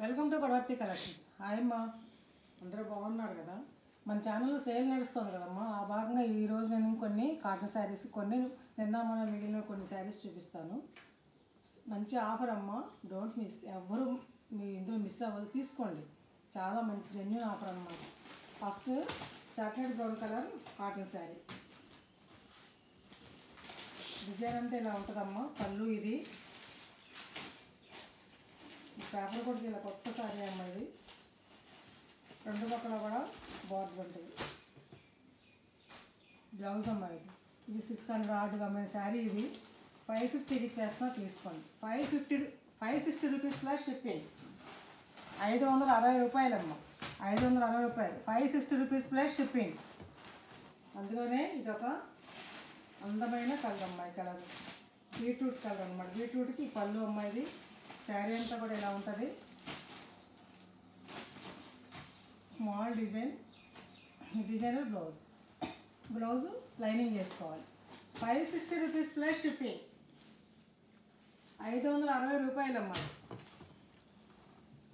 Welcome to Padavarthi collections. Hi అమ్మా, అందరూ బాగున్నారు కదా. మన ఛానల్లో సేల్ నడుస్తుంది కదమ్మా. ఆ భాగంగా ఈరోజు నేను కొన్ని కాటన్ శారీస్, కొన్ని నిన్న మన మిగిలిన కొన్ని శారీస్ చూపిస్తాను. మంచి ఆఫర్ అమ్మా, డోంట్ మిస్. ఎవరు మీ ఇందులో మిస్ అవ్వదు, తీసుకోండి. చాలా మంచి జెన్యూన్ ఆఫర్ అన్నమాట. First chocolate brown colour cotton sari design అంతా ఇలా ఉంటుందమ్మా. పళ్ళు ఇది పేపర్ కూడా ఇలా కొత్త శారీ అమ్మ. ఇది రెండు పక్కల కూడా బార్డర్ ఉంటుంది. బ్లౌజ్ అమ్మ ఇది 600 ఆర్డర్గా అమ్మే శారీ. ఇది 550కి ఇచ్చేస్తున్నా, తీసుకోండి. 560 రూపీస్ ప్లస్ షిప్పింగ్. 560 రూపాయలమ్మ, 560 రూపాయలు. 560 రూపీస్ ప్లస్ షిప్పింగ్. అందులోనే ఇదొక అందమైన కలర్ అమ్మాయి. కలర్ బీట్రూట్ కలర్ అన్నమాట. బీట్రూట్కి పళ్ళు అమ్మాయిది. శారీ అంతా కూడా ఇలా ఉంటుంది. స్మాల్ డిజైనర్ బ్లౌజ్ లైనింగ్ చేసుకోవాలి. 560 రూపీస్ ప్లస్ షిప్పింగ్. 560 రూపాయలమ్మా.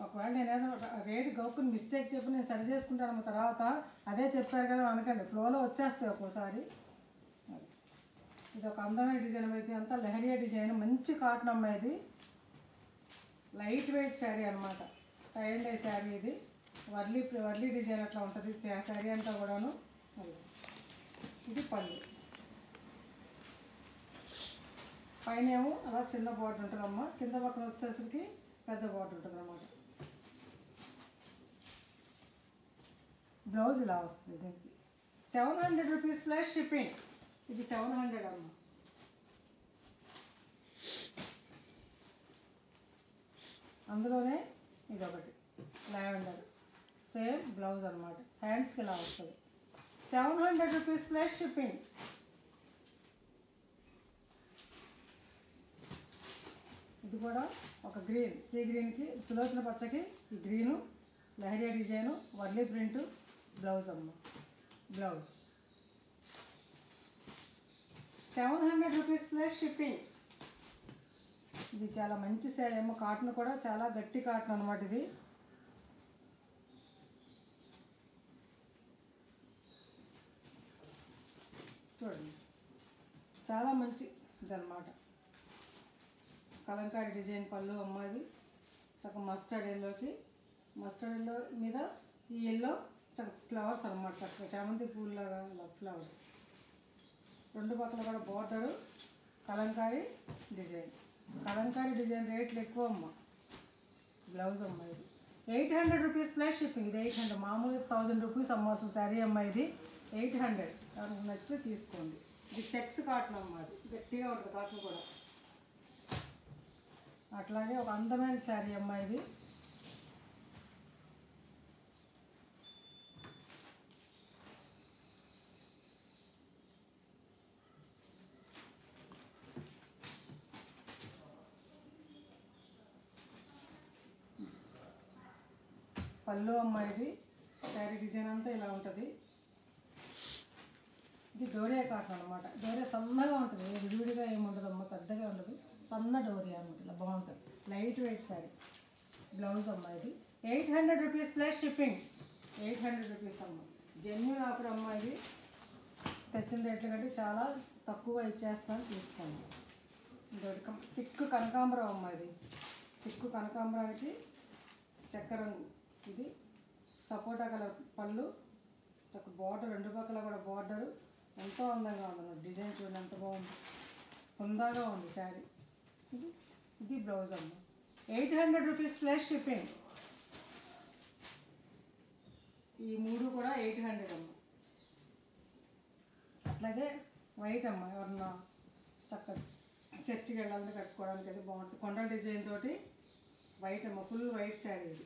ఒకవేళ నేనేదో రేటు గౌకుని మిస్టేక్ చెప్పి నేను సరి చేసుకుంటాను. తర్వాత అదే చెప్పారు కదా అనకండి, ఫ్లోలో వచ్చేస్తాయి ఒక్కోసారి. ఇది ఒక అందమైన డిజైన్ అయితే, అంతా లెహరియా డిజైన్, మంచి కాటన్ అమ్మాయి. ఇది లైట్ వెయిట్ శారీ అనమాట. Tie and dye sari. ఇది వర్లీ డిజైన్ అట్లా ఉంటుంది శారీ అంతా కూడాను. ఇది పళ్ళు. పైన ఏమో అలా చిన్న బార్డర్ ఉంటుందమ్మా. కింద పక్కన వచ్చేసరికి పెద్ద బార్డర్ ఉంటుంది అన్నమాట. బ్లౌజ్ ఇలా వస్తుంది. దీనికి 700 రూపీస్ ప్లస్ షిప్పింగ్. ఇది 700 అమ్మ. అందులోనే ఇదొకటి లావెండర్, సేమ్ బ్లౌజ్ అనమాట. హ్యాండ్స్కి ఇలా వస్తుంది. 700 రూపీస్ ప్లస్ షిప్పింగ్. ఇది కూడా ఒక గ్రీన్, సీ గ్రీన్కి సులోచన పచ్చకి ఈ green, leheriya design, Warli print, blouse అమ్మ. Blouse 700 rupees plus shipping. ఇది చాలా మంచి శారీ ఏమో. కాటన్ కూడా చాలా గట్టి కాటన్ అనమాట. ఇది చూడండి, చాలా మంచి ఇదన్నమాట. కలంకారీ డిజైన్ పళ్ళు అమ్మాది. చక్క మస్టర్డ్ ఎల్లో మీద ఈ ఎల్లో చక్క ఫ్లవర్స్ అనమాట. చక్కగా చామంతి పూలలాగా ఫ్లవర్స్. రెండు పక్కల కూడా బోర్డరు కలంకారీ డిజైన్ రేట్లు ఎక్కువ అమ్మ. బ్లౌజ్ అమ్మ. ఇది 800 రూపీస్ ప్లస్ షిప్పింగ్. ఇది 800. మామూలుగా 1000 రూపీస్ అమ్మాల్సిన శారీ అమ్మ. ఇది 800. ఎవరికి నచ్చితే తీసుకోండి. ఇది చెక్స్ కాటన్ అమ్మ. అది గట్టిగా ఉంటుంది కాటన్ కూడా. అట్లాగే ఒక అందమైన శారీ అమ్మ. ఇది పళ్ళు అమ్మాయిది. శారీ డిజైన్ అంతా ఇలా ఉంటుంది. ఇది డోరియా కాటన్ అనమాట. డోరియా సన్నగా ఉంటుంది, విడివిడిగా ఏముండదు అమ్మ, పెద్దగా ఉండదు. సన్న డోరియా అనమాట. ఇలా బాగుంటుంది. Light weight sari. బ్లౌజ్ అమ్మాయిది. 800 రూపీస్ ప్లస్ షిప్పింగ్. 800 రూపీస్ అమ్మ. జెన్యూన్ ఆఫర్ అమ్మ. ఇది తెచ్చిన రేట్లు కంటే చాలా తక్కువ ఇచ్చేస్తాను, తీసుకోండి. ఇంకోటి తిక్కు కనకాంబరం అమ్మ. ఇది తిక్కు కనకాంబరానికి చక్కెర రంగు. ఇది సపోటా కలర్ పళ్ళు, చక్క బార్డర్, రెండు పక్కల కూడా బార్డరు. ఎంతో అందంగా ఉంది డిజైన్. చూడండి ఎంత బాగుంది, హుందాగా ఉంది శారీ. ఇది బ్లౌజ్ అమ్మ. 800 రూపీస్ ప్లస్ షిప్పింగ్. ఈ మూడు కూడా 800 అమ్మ. అట్లాగే వైట్ అమ్మ. ఎవరన్నా చక్క చర్చికి వెళ్ళాలంటే కట్టుకోవడానికి అది బాగుంటుంది. కొండ డిజైన్ తోటి వైట్ అమ్మ. Full white sari. ఇది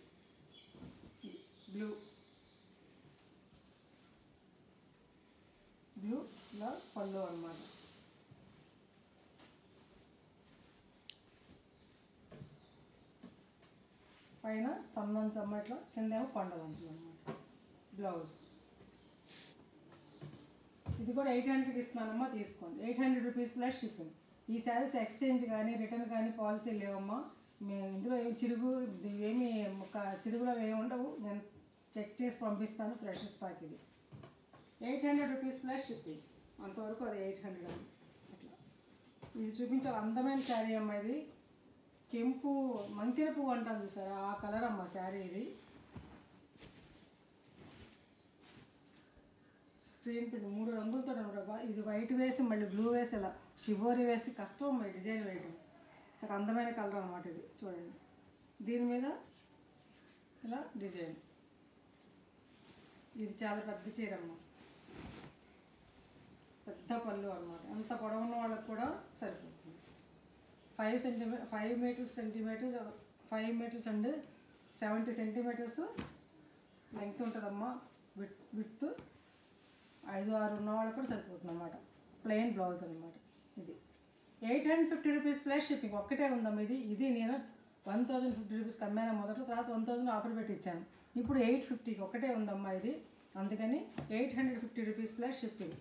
బ్లూలో పళ్ళు అన్నమాట. పైన సన్నంచు అమ్మ. ఇట్లా కిందేమో పండగంచు అన్నమాట. బ్లౌజ్. ఇది కూడా 800కి ఇస్తున్నానమ్మా, తీసుకోండి. 800 రూపీస్ ప్లస్ షిప్పింగ్. ఈ శారీస్ ఎక్స్చేంజ్ కానీ రిటర్న్ కానీ పాలసీ లేవమ్మా. ఇందులో ఏమి చిరుగు ఏమి ఒక చిరుగులో ఏమి ఉండవు. నేను చెక్ చేసి పంపిస్తాను. ఫ్రెష్ స్టాక్ ఇది. 800 రూపీస్ ప్లస్ షిప్పింగ్. అంతవరకు అది 800 అని. అట్లా ఇది చూపించే అందమైన శారీ అమ్మ. ఇది కెంపు మంకెర పువ్వు అంటాను చూసారా, ఆ కలర్ అమ్మ శారీ ఇది. స్క్రీన్ ప్రింట్ 3 రంగులతో అనమాట. ఇది వైట్ వేసి మళ్ళీ బ్లూ వేసి ఇలా షిబోరి వేసి కష్టం మరి డిజైన్ వేయడం. చాలా అందమైన కలర్ అనమాట ఇది. చూడండి, దీని మీద ఇలా డిజైన్. ఇది చాలా పెద్ద చీర అమ్మ, పెద్ద పళ్ళు అనమాట. ఎంత పొడవున్న వాళ్ళకి కూడా సరిపోతుంది. 5 మీటర్స్ అండ్ 70 సెంటీమీటర్స్ లెంగ్త్ ఉంటుందమ్మా. విడ్త్ 5-6 ఉన్న వాళ్ళకి కూడా సరిపోతుంది అనమాట. ప్లెయిన్ బ్లౌజ్ అనమాట ఇది. 850 రూపీస్ ప్లస్ షిప్పింగ్. ఒక్కటే ఉందమ్మా ఇది నేను 1050 రూపీస్కి అమ్మాను మొదట్లో, తర్వాత 1000 ఆఫర్ పెట్టి ఇచ్చాను. ఇప్పుడు 850కి ఒకటే ఉందమ్మా ఇది. అందుకని 850 రూపీస్ ప్లస్ షిప్పింగ్.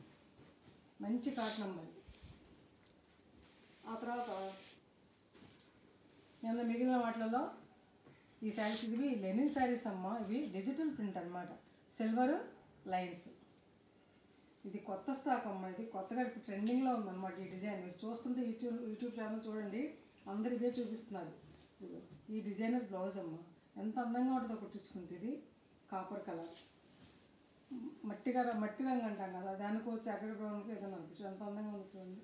మంచి కాటన్ అమ్మ ఇది. ఆ తర్వాత నేను మిగిలిన వాటిలలో ఈ శారీస్ ఇవి లెనిన్ శారీస్ అమ్మ. ఇవి డిజిటల్ ప్రింట్ అనమాట, సిల్వర్ లైన్స్. ఇది కొత్త స్టాక్ అమ్మ. ఇది కొత్తగా ఇప్పుడు ట్రెండింగ్లో ఉందన్నమాట ఈ డిజైన్. మీరు చూస్తుంటే యూట్యూబ్ ఛానల్ చూడండి, అందరు ఇదే చూపిస్తున్నారు. ఈ డిజైనర్ బ్లౌజ్ అమ్మ, ఎంత అందంగా ఉంటుందో కుట్టించుకుంటే. ఇది కాపర్ కలర్, మట్టి రంగు అంటాం కదా, దానికి వచ్చి అక్కడ బ్రౌన్కి ఏదైనా అనిపించు. ఎంత అందంగా ఉంది చూడండి.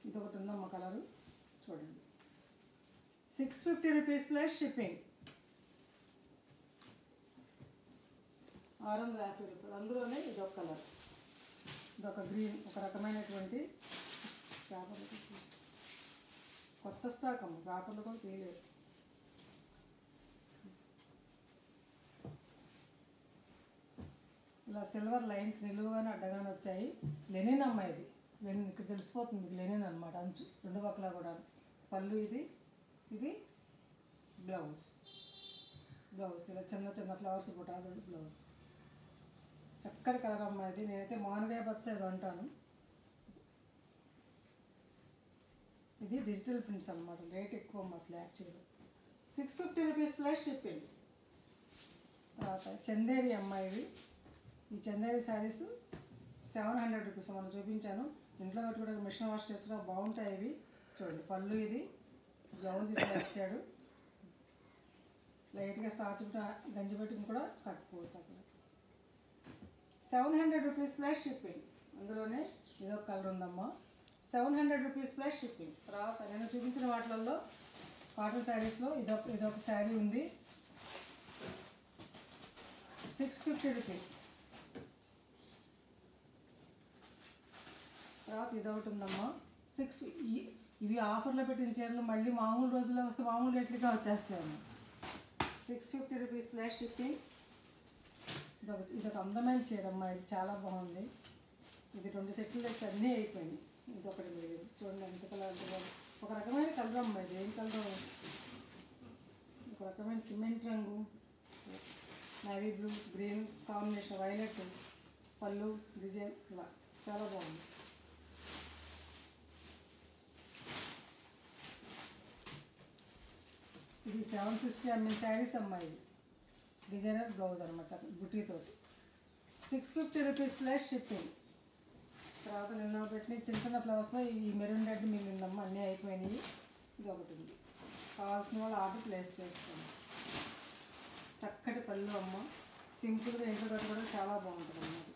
ఇది ఒకటి ఉందమ్మ కలరు చూడండి. 650 రూపీస్ ప్లస్ షిప్పింగ్. 650 రూపాయలు. అందులోనే ఇదొక కలర్, ఇదొక గ్రీన్, ఒక రకమైనటువంటి పేపర్లు. కొత్త స్టాక్ అమ్మ, పేపర్లు కూడా తీయలేదు. ఇలా సిల్వర్ లైన్స్ నిలువుగానే అడ్డగానే వచ్చాయి. లెనిన్ అమ్మ ఇది. లెనిన్ ఇక్కడ తెలిసిపోతుంది మీకు, లెనిన్ అనమాట. అంచు రెండు పక్కల కూడా పళ్ళు. ఇది బ్లౌజ్ ఇలా చిన్న చిన్న ఫ్లవర్స్ బుటాలు బ్లౌజ్. చక్కటి కలర్ అమ్మ ఇది. నేనైతే మామిడికాయ పచ్చ ఇది అంటాను. ఇది డిజిటల్ ప్రింట్స్ అనమాట. రేట్ ఎక్కువ అమ్మ అసలు యాక్చువల్గా. 650 రూపీస్ ప్లస్ షిప్పింగ్. తర్వాత చందేరి అమ్మ ఇది. ఈ చందేరి శారీస్ 700 రూపీస్ మనం చూపించాను. ఇంట్లో కూడా మిషన్ వాష్ చేస్తున్నా బాగుంటాయి ఇవి. చూడండి, పళ్ళు ఇది, బ్లౌజ్ ఇట్లా ఇచ్చాడు. లైట్గా స్టార్చ్ గంజి పెట్టుకుని కూడా కట్టుకోవచ్చు అక్కడ. 700 రూపీస్ ప్లస్ షిప్పింగ్. అందులోనే ఇదొక కలర్ ఉందమ్మా. 700 రూపీస్ ప్లస్ షిప్పింగ్. తర్వాత నేను చూపించిన వాటిల్లో కాటన్ శారీస్లో ఇదొక శారీ ఉంది. 650 రూపీస్. తర్వాత ఇదొకటి ఉందమ్మా. ఇవి ఆఫర్లో పెట్టిన చీరలు మళ్ళీ మామూలు రోజుల్లో వస్తే మామూలు రేట్లుగా వచ్చేస్తాయమ్మా. 650 రూపీస్ ప్లస్ షిప్పింగ్. ఇదొక అందమైన చీర అమ్మా. ఇది చాలా బాగుంది. ఇది 2 సెట్లు తెచ్చి అన్నీ అయిపోయింది. ఇదొకటి మీరు చూడండి ఎంత కలర్. ఒక రకమైన కలర్ అమ్మా. ఇది ఏం కలర్? ఒక రకమైన సిమెంట్ రంగు, navy blue, green combination, violet, పళ్ళు డిజైన్ ఇలా చాలా బాగుంది. ఇది 760 ఎంఎల్ శారీస్ అమ్మా. ఇది డిజైనర్ బ్లౌజ్ అనమాట బుటీతోటి. 650 రూపీస్ ప్లస్ షిప్పింగ్. తర్వాత నిన్న పెట్టిన చిన్న చిన్న ఫ్లవర్స్లో ఈ మెరూన్ రెడ్ మిగిలిందమ్మా. అన్నీ అయిపోయినాయి. ఇది ఒకటి ఉంది. కావాల్సిన వాళ్ళు ఆర్డర్ ప్లేస్ చేసుకోండి. చక్కటి పళ్ళు అమ్మ. సింపుల్గా ఇంట్లో కట్టు కూడా చాలా బాగుంటుంది అన్నమాట.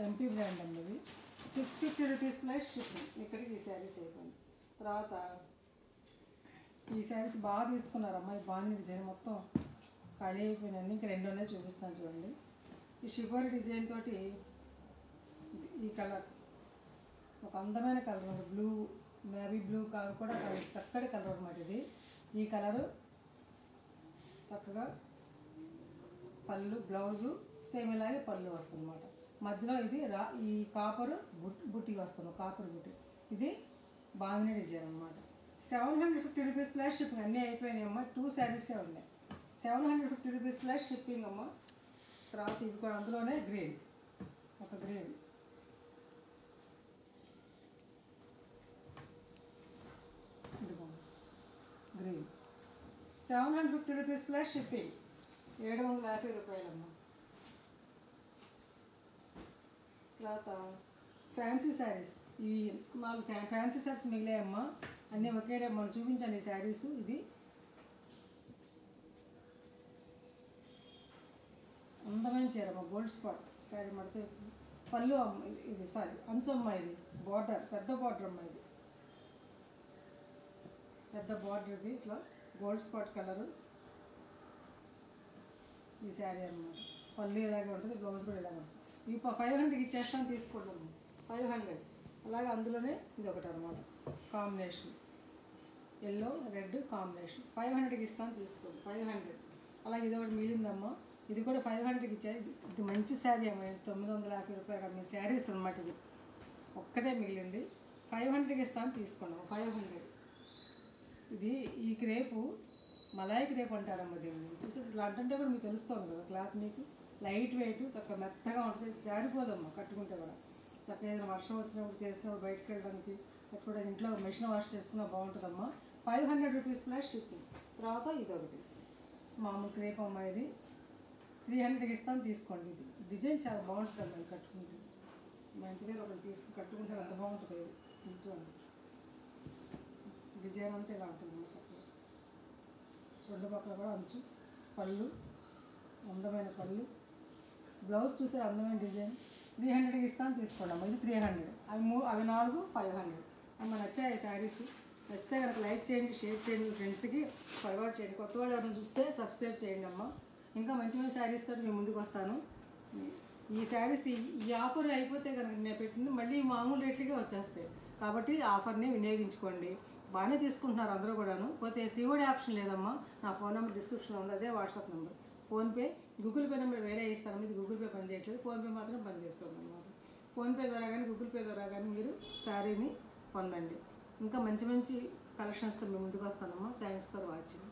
ఎంపీ బ్రాండ్ అమ్మ ఇది. 650 రూపీస్ ప్లస్ షిప్పింగ్. ఇక్కడికి ఈ శారీస్ అయిపోయింది. తర్వాత ఈ శారీస్ బాగా తీసుకున్నారమ్మా. ఈ బాగుంది డిజైన్, మొత్తం ఖాళీ అయిపోయినాయి. ఇంకా 2 ఉన్నాయి చూపిస్తాను చూడండి. ఈ షిబోరి డిజైన్ తోటి ఈ కలర్ ఒక అందమైన కలర్ ఉంది. బ్లూ, నేవీ బ్లూ కలర్ కూడా చక్కటి కలర్ అన్నమాట ఇది. ఈ కలరు చక్కగా పళ్ళు, బ్లౌజు సేమ్ ఇలాగే పళ్ళు వస్తుంది అన్నమాట. మధ్యలో ఇది ఈ కాపరు బుట్టి వస్తుంది, కాపర్ బుట్టి. ఇది బాగుంది డిజైన్ అన్నమాట. 750 రూపీస్ ప్లస్ షిప్పింగ్. అన్నీ అయిపోయినాయి అమ్మ. 2 శారీసే ఉన్నాయి. 750 రూపీస్ ప్లస్ షిప్పింగ్ అమ్మ. తర్వాత ఇది కూడా అందులోనే గ్రీన్, ఒక గ్రీన్. ఇది బాగుంది. 750 రూపీస్ ప్లస్ షిప్పింగ్, 750 రూపాయలమ్మా. తర్వాత ఫ్యాన్సీ శారీస్, ఈ 4 ఫ్యాన్సీ శారీస్ మిగిలాయమ్మా, అన్నీ ఒకే రేపు మనం చూపించాను ఈ శారీస్. ఇది అందమైన చీరమ్మ, గోల్డ్ స్పాట్ శారీ మడితే పళ్ళు అమ్మ, ఇది సారీ అంచమ్మ, ఇది బార్డర్ పెద్ద బార్డర్ అమ్మ, ఇది పెద్ద బార్డర్, ఇది ఇట్లా గోల్డ్ స్పాట్ కలరు ఈ శారీ అన్నమాట. పళ్ళు ఇలాగే ఉంటుంది, బ్లౌజ్ కూడా ఇలాగే ఉంటుంది. ఇవి 500కి ఇచ్చేస్తాను, తీసుకుంటాము 500. అలాగే అందులోనే ఇది ఒకటి అనమాట కాంబినేషన్, ఎల్లో రెడ్ కాంబినేషన్, 500కి ఇస్తాను, తీసుకోండి 500. అలాగే ఇది ఒకటి మిగిలిందమ్మా, ఇది కూడా 500కి ఇచ్చారు. ఇది మంచి శారీ అమ్మ, 950 రూపాయలు అమ్మే శారీస్ అనమాట. ఇది ఒక్కటే మిగిలింది, 500కి ఇస్తాను, తీసుకున్నాము 500. ఇది ఈ క్రేపు మలాయి క్రేప్ అంటారమ్మ దీన్ని. చూసి ఇట్లా అంటే కూడా మీకు తెలుస్తుంది కదా, క్లాత్ మీకు లైట్ వెయిట్ చక్కగా మెత్తగా ఉంటుంది, జారిపోదమ్మా కట్టుకుంటే కూడా. చక్కగా ఏదైనా వర్షం వచ్చినప్పుడు చేసినప్పుడు బయటకు వెళ్ళడానికి కూడా ఇంట్లో మెషిన్ వాష్ చేసుకున్నా బాగుంటుందమ్మా. 500 రూపీస్ ప్లస్ షిప్పింగ్. తర్వాత ఇది ఒకటి మామూలు క్రేప్ అమ్మ, ఇది 300కి ఇస్తాను, తీసుకోండి. ఇది డిజైన్ చాలా బాగుంటుంది అమ్మ, ఇది కట్టుకుంటే మా ఇంటి దగ్గర ఒకటి తీసుకుని కట్టుకుంటే అంత బాగుంటుంది. ఇది నిల్చోండి, డిజైన్ అంతా ఇలా ఉంటుంది చక్కగా, 2 పక్కల కూడా అంచు, పళ్ళు అందమైన పళ్ళు, బ్లౌజ్ చూసే అందమైన డిజైన్. 300కి ఇస్తాను, తీసుకోండి అమ్మ. ఇది 300, అవి 4 500 అమ్మ. నచ్చాయి శారీస్, నచ్చితే కనుక లైక్ చేయండి, షేర్ చేయండి, ఫ్రెండ్స్కి ఫార్వర్డ్ చేయండి. కొత్త వాళ్ళు ఎవరైనా చూస్తే సబ్స్క్రైబ్ చేయండి అమ్మ. ఇంకా మంచి మంచి శారీస్తో మేము ముందుకు వస్తాను. ఈ శారీస్ ఈ ఆఫర్ అయిపోతే కనుక నేను పెట్టింది మళ్ళీ మామూలు రేట్లకే వచ్చేస్తాయి, కాబట్టి ఆఫర్ని వినియోగించుకోండి. బాగానే తీసుకుంటున్నారు అందరూ కూడాను. పోతే సిఓడి ఆప్షన్ లేదమ్మా, నా ఫోన్ నెంబర్ డిస్క్రిప్షన్లో ఉంది, అదే WhatsApp number. PhonePe Google pay number వేరే ఇస్తాను, ఇది గూగుల్ పే పనిచేయట్లేదు, ఫోన్పే మాత్రం పనిచేస్తుంది అన్నమాట. ఫోన్పే ద్వారా కానీ గూగుల్ పే ద్వారా కానీ మీరు శారీని పొందండి. ఇంకా మంచి మంచి కలెక్షన్స్తో మేము ముందుకు వస్తానమ్మా. Thanks for watching.